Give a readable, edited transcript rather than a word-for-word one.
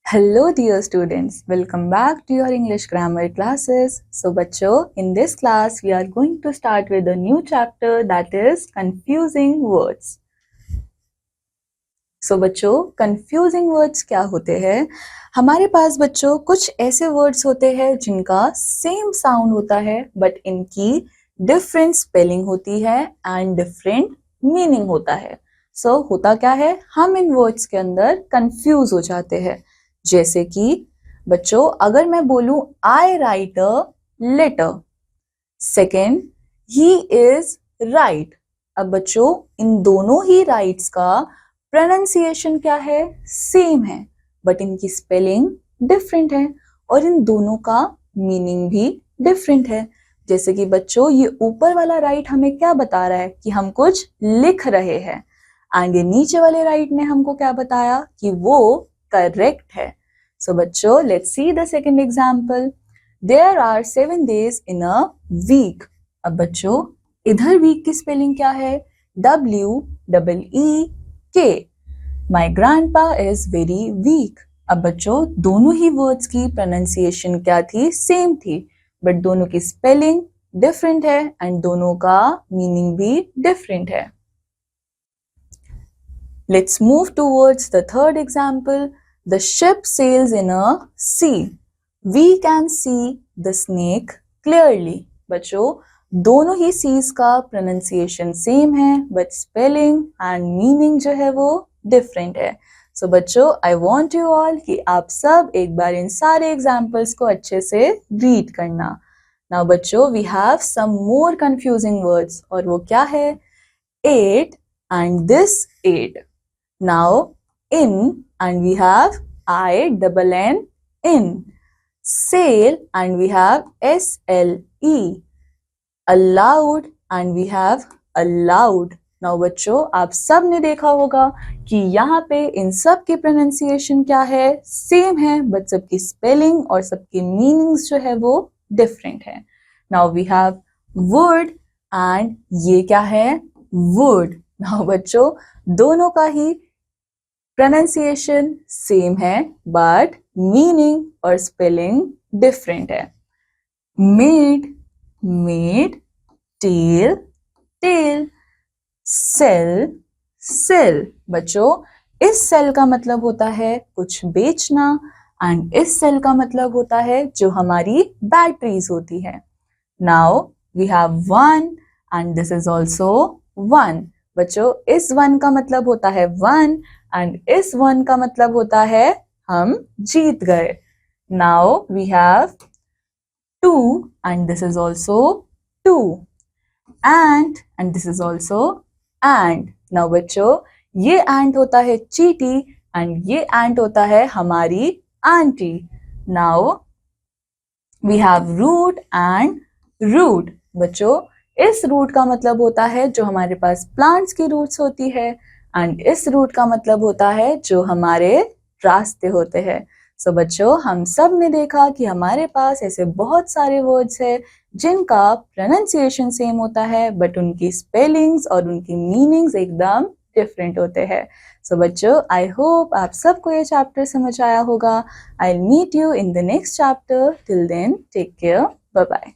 Hello dear students, welcome back to your English grammar classes. So बच्चों, in this class we are going to start with a new chapter that is confusing words. So बच्चों, confusing words क्या होते हैं? हमारे पास बच्चों कुछ ऐसे words होते हैं जिनका same sound होता है but इनकी different spelling होती है and different meaning होता है. So होता क्या है? हम इन words के अंदर confuse हो जाते हैं. जैसे कि बच्चों अगर मैं बोलूं I write a letter, second he is right. अब बच्चों इन दोनों ही राइट्स का प्रोनाउंसिएशन क्या है? सेम है बट इनकी स्पेलिंग डिफरेंट है और इन दोनों का मीनिंग भी डिफरेंट है. जैसे कि बच्चों ये ऊपर वाला राइट हमें क्या बता रहा है कि हम कुछ लिख रहे हैं एंड ये नीचे वाले राइट ने हमको क्या बताया कि वो करेक्ट है. सो बच्चों let's see the second example. There are 7 days in a week. अब बच्चों इधर वीक की स्पेलिंग क्या है? WEEK. My grandpa is very weak. अब बच्चों दोनों ही वर्ड्स की प्रोनाउंसिएशन क्या थी? सेम थी बट दोनों की स्पेलिंग डिफरेंट है एंड दोनों का मीनिंग भी डिफरेंट है. Let's move towards the third example. The ship sails in a sea. We can see the snake clearly. बच्चों दोनों ही seas का pronunciation same है but spelling and meaning जो है वो different है. So बच्चों I want you all कि आप सब एक बार इन सारे examples को अच्छे से read करना. Now बच्चों we have some more confusing words और वो क्या है? Ate and this ate. Now in and we have INN. Sail and we have SLE. Allowed and we have allowed. Now बच्चों आप सब ने देखा होगा कि यहाँ पे इन सब की प्रोनाउंसिएशन क्या है? सेम है बट सबकी स्पेलिंग और सबकी मीनिंग्स जो है वो डिफरेंट है. Now we have word and ये क्या है? Word. Now बच्चों दोनों का ही प्रोनाउंसिएशन सेम है बट मीनिंग और स्पेलिंग डिफरेंट है. Made, maid. Tale, tail. Sale, sail. बच्चों इस सेल का मतलब होता है कुछ बेचना एंड इस सेल का मतलब होता है जो हमारी बैटरीज होती है. Now we have one and this is also won. बच्चों इस वन का मतलब होता है वन एंड इस वन का मतलब होता है हम जीत गए. Now we have two and this is also too. And this is also ant. Now बच्चों ये एंड होता है चीटी एंड ये एंड होता है हमारी aunty. Now we have root and route. बच्चों इस रूट का मतलब होता है जो हमारे पास प्लांट्स की रूट्स होती है एंड इस रूट का मतलब होता है जो हमारे रास्ते होते हैं. सो बच्चों हम सब ने देखा कि हमारे पास ऐसे बहुत सारे वर्ड्स हैं जिनका प्रोनाउंसिएशन सेम होता है बट उनकी स्पेलिंग्स और उनकी मीनिंग्स एकदम डिफरेंट होते हैं. सो बच्चों आई होप आप सबको ये चैप्टर समझ आया होगा. I will meet you in the next chapter. Till then take care. Bye bye.